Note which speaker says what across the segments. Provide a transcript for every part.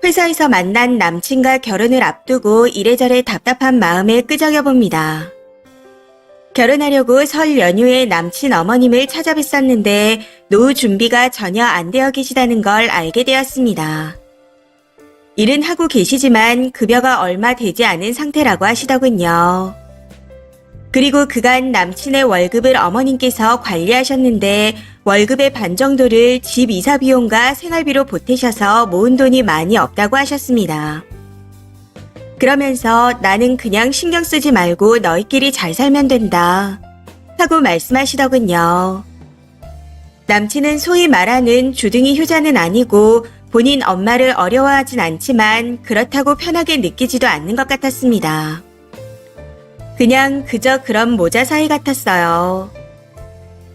Speaker 1: 회사에서 만난 남친과 결혼을 앞두고 이래저래 답답한 마음에 끄적여 봅니다. 결혼하려고 설 연휴에 남친 어머님을 찾아뵀었는데 노후 준비가 전혀 안 되어 계시다는 걸 알게 되었습니다. 일은 하고 계시지만 급여가 얼마 되지 않은 상태라고 하시더군요. 그리고 그간 남친의 월급을 어머님께서 관리하셨는데 월급의 반 정도를 집 이사 비용과 생활비로 보태셔서 모은 돈이 많이 없다고 하셨습니다. 그러면서 나는 그냥 신경 쓰지 말고 너희끼리 잘 살면 된다 하고 말씀하시더군요. 남친은 소위 말하는 주둥이 효자는 아니고 본인 엄마를 어려워하진 않지만 그렇다고 편하게 느끼지도 않는 것 같았습니다. 그냥 그저 그런 모자 사이 같았어요.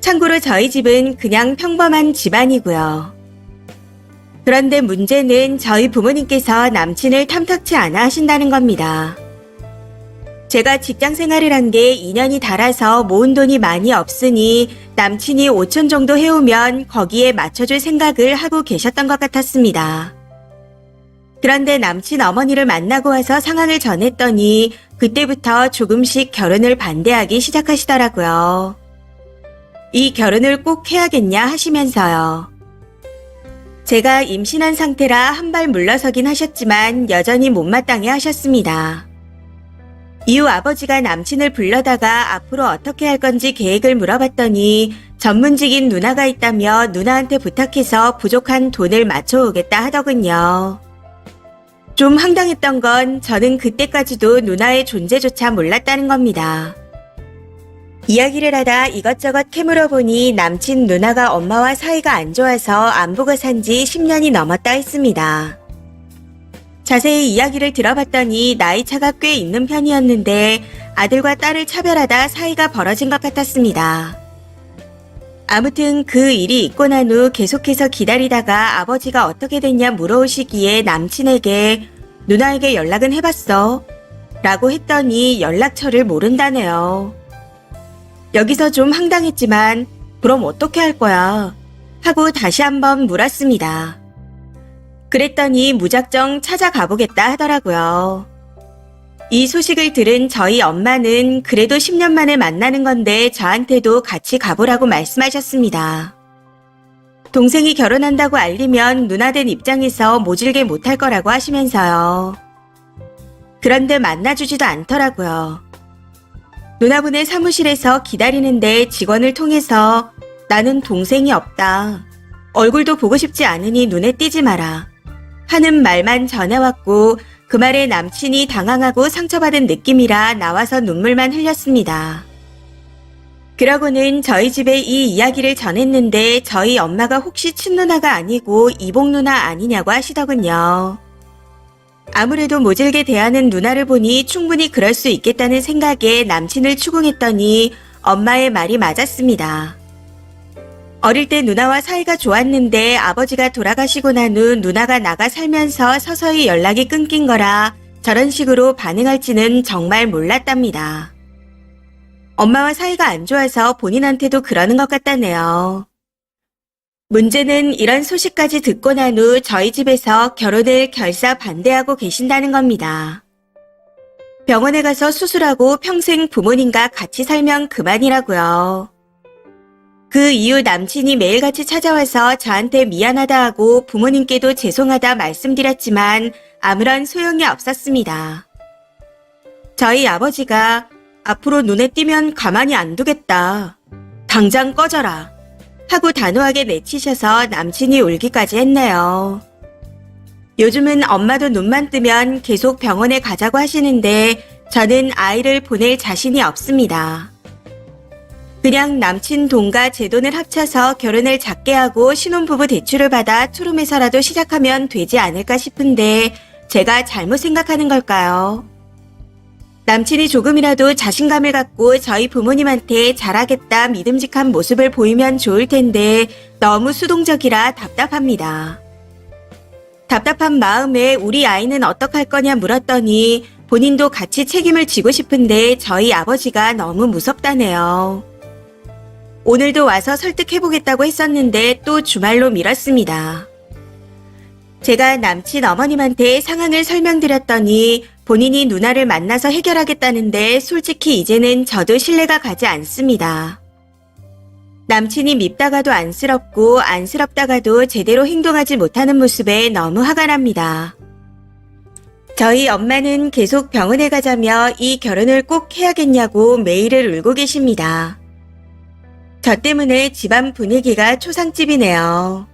Speaker 1: 참고로 저희 집은 그냥 평범한 집안이고요. 그런데 문제는 저희 부모님께서 남친을 탐탁치 않아 하신다는 겁니다. 제가 직장 생활을 한 게 2년이 달아서 모은 돈이 많이 없으니 남친이 5천 정도 해오면 거기에 맞춰줄 생각을 하고 계셨던 것 같았습니다. 그런데 남친 어머니를 만나고 와서 상황을 전했더니 그때부터 조금씩 결혼을 반대하기 시작하시더라고요. 이 결혼을 꼭 해야겠냐 하시면서요. 제가 임신한 상태라 한 발 물러서긴 하셨지만 여전히 못마땅해 하셨습니다. 이후 아버지가 남친을 불러다가 앞으로 어떻게 할 건지 계획을 물어봤더니 전문직인 누나가 있다며 누나한테 부탁해서 부족한 돈을 맞춰오겠다 하더군요. 좀 황당했던 건 저는 그때까지도 누나의 존재조차 몰랐다는 겁니다. 이야기를 하다 이것저것 캐물어보니 남친 누나가 엄마와 사이가 안 좋아서 안부가 산지 10년이 넘었다 했습니다. 자세히 이야기를 들어봤더니 나이차가 꽤 있는 편이었는데 아들과 딸을 차별하다 사이가 벌어진 것 같았습니다. 아무튼 그 일이 있고 난 후 계속해서 기다리다가 아버지가 어떻게 됐냐 물어오시기에 남친에게 누나에게 연락은 해봤어? 라고 했더니 연락처를 모른다네요. 여기서 좀 황당했지만 그럼 어떻게 할 거야? 하고 다시 한번 물었습니다. 그랬더니 무작정 찾아가 보겠다 하더라고요. 이 소식을 들은 저희 엄마는 그래도 10년 만에 만나는 건데 저한테도 같이 가보라고 말씀하셨습니다. 동생이 결혼한다고 알리면 누나 된 입장에서 모질게 못할 거라고 하시면서요. 그런데 만나주지도 않더라고요. 누나분의 사무실에서 기다리는데 직원을 통해서 나는 동생이 없다. 얼굴도 보고 싶지 않으니 눈에 띄지 마라. 하는 말만 전해왔고 그 말에 남친이 당황하고 상처받은 느낌이라 나와서 눈물만 흘렸습니다. 그러고는 저희 집에 이 이야기를 전했는데 저희 엄마가 혹시 친누나가 아니고 이복 누나 아니냐고 하시더군요. 아무래도 모질게 대하는 누나를 보니 충분히 그럴 수 있겠다는 생각에 남친을 추궁했더니 엄마의 말이 맞았습니다. 어릴 때 누나와 사이가 좋았는데 아버지가 돌아가시고 난 후 누나가 나가 살면서 서서히 연락이 끊긴 거라 저런 식으로 반응할지는 정말 몰랐답니다. 엄마와 사이가 안 좋아서 본인한테도 그러는 것 같다네요. 문제는 이런 소식까지 듣고 난 후 저희 집에서 결혼을 결사 반대하고 계신다는 겁니다. 병원에 가서 수술하고 평생 부모님과 같이 살면 그만이라고요. 그 이후 남친이 매일같이 찾아와서 저한테 미안하다 하고 부모님께도 죄송하다 말씀드렸지만 아무런 소용이 없었습니다. 저희 아버지가 앞으로 눈에 띄면 가만히 안 두겠다. 당장 꺼져라. 하고 단호하게 내치셔서 남친이 울기까지 했네요. 요즘은 엄마도 눈만 뜨면 계속 병원에 가자고 하시는데 저는 아이를 보낼 자신이 없습니다. 그냥 남친 돈과 제 돈을 합쳐서 결혼을 작게 하고 신혼부부 대출을 받아 투룸에서라도 시작하면 되지 않을까 싶은데 제가 잘못 생각하는 걸까요? 남친이 조금이라도 자신감을 갖고 저희 부모님한테 잘하겠다 믿음직한 모습을 보이면 좋을 텐데 너무 수동적이라 답답합니다. 답답한 마음에 우리 아이는 어떡할 거냐 물었더니 본인도 같이 책임을 지고 싶은데 저희 아버지가 너무 무섭다네요. 오늘도 와서 설득해보겠다고 했었는데 또 주말로 미뤘습니다. 제가 남친 어머님한테 상황을 설명드렸더니 본인이 누나를 만나서 해결하겠다는데 솔직히 이제는 저도 신뢰가 가지 않습니다. 남친이 밉다가도 안쓰럽고 안쓰럽다가도 제대로 행동하지 못하는 모습에 너무 화가 납니다. 저희 엄마는 계속 병원에 가자며 이 결혼을 꼭 해야겠냐고 매일을 울고 계십니다. 저 때문에 집안 분위기가 초상집이네요.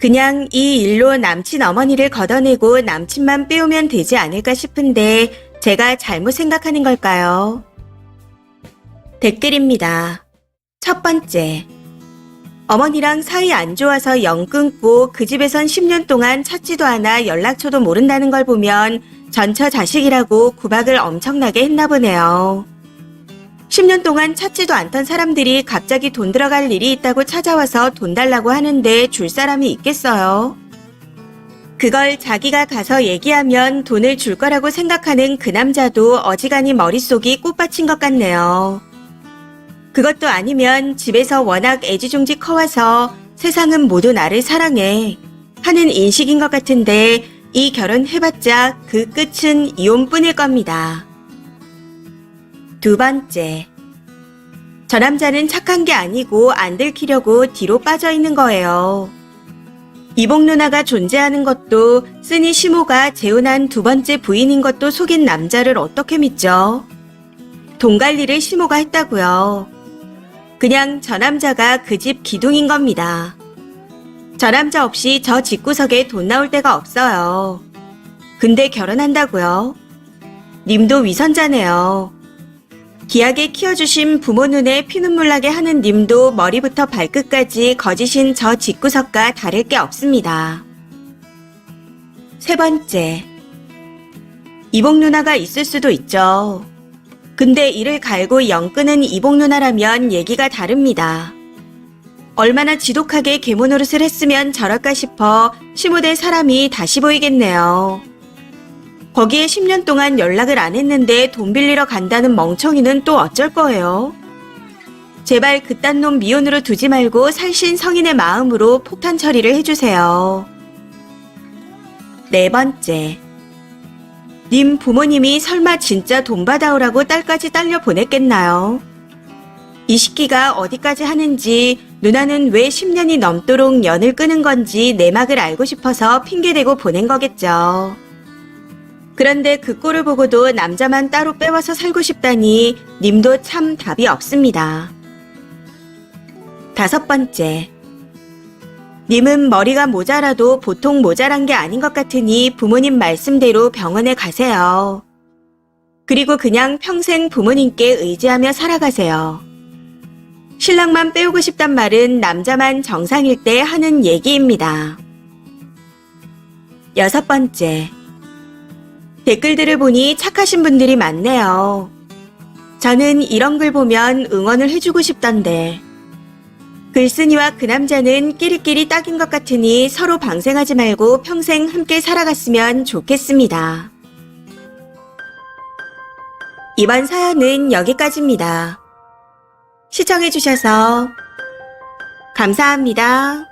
Speaker 1: 그냥 이 일로 남친 어머니를 걷어내고 남친만 빼오면 되지 않을까 싶은데 제가 잘못 생각하는 걸까요? 댓글입니다. 첫 번째. 어머니랑 사이 안 좋아서 영 끊고 그 집에선 10년 동안 찾지도 않아 연락처도 모른다는 걸 보면 전처 자식이라고 구박을 엄청나게 했나 보네요. 10년 동안 찾지도 않던 사람들이 갑자기 돈 들어갈 일이 있다고 찾아와서 돈 달라고 하는데 줄 사람이 있겠어요? 그걸 자기가 가서 얘기하면 돈을 줄 거라고 생각하는 그 남자도 어지간히 머릿속이 꽃받친 것 같네요. 그것도 아니면 집에서 워낙 애지중지 커와서 세상은 모두 나를 사랑해 하는 인식인 것 같은데 이 결혼 해봤자 그 끝은 이혼뿐일 겁니다. 두 번째. 저 남자는 착한 게 아니고 안 들키려고 뒤로 빠져 있는 거예요. 이복 누나가 존재하는 것도 쓰니 시모가 재혼한 두 번째 부인인 것도 속인 남자를 어떻게 믿죠? 돈 관리를 시모가 했다고요. 그냥 저 남자가 그 집 기둥인 겁니다. 저 남자 없이 저 집구석에 돈 나올 데가 없어요. 근데 결혼한다고요? 님도 위선자네요. 귀하게 키워주신 부모 눈에 피눈물 나게 하는 님도 머리부터 발끝까지 거짓인 저 집구석과 다를 게 없습니다. 세 번째. 이복 누나가 있을 수도 있죠. 근데 이를 갈고 영 끄는 이복 누나라면 얘기가 다릅니다. 얼마나 지독하게 계모 노릇을 했으면 저럴까 싶어 시모될 사람이 다시 보이겠네요. 거기에 10년 동안 연락을 안 했는데 돈 빌리러 간다는 멍청이는 또 어쩔 거예요? 제발 그딴 놈 미혼으로 두지 말고 살신 성인의 마음으로 폭탄 처리를 해주세요. 네 번째. 님 부모님이 설마 진짜 돈 받아오라고 딸까지 딸려 보냈겠나요? 이 시끼가 어디까지 하는지 누나는 왜 10년이 넘도록 연을 끄는 건지 내막을 알고 싶어서 핑계대고 보낸 거겠죠. 그런데 그 꼴을 보고도 남자만 따로 빼와서 살고 싶다니 님도 참 답이 없습니다. 다섯 번째. 님은 머리가 모자라도 보통 모자란 게 아닌 것 같으니 부모님 말씀대로 병원에 가세요. 그리고 그냥 평생 부모님께 의지하며 살아가세요. 신랑만 빼오고 싶단 말은 남자만 정상일 때 하는 얘기입니다. 여섯 번째. 댓글들을 보니 착하신 분들이 많네요. 저는 이런 글 보면 응원을 해주고 싶던데. 글쓴이와 그 남자는 끼리끼리 딱인 것 같으니 서로 방생하지 말고 평생 함께 살아갔으면 좋겠습니다. 이번 사연은 여기까지입니다. 시청해주셔서 감사합니다.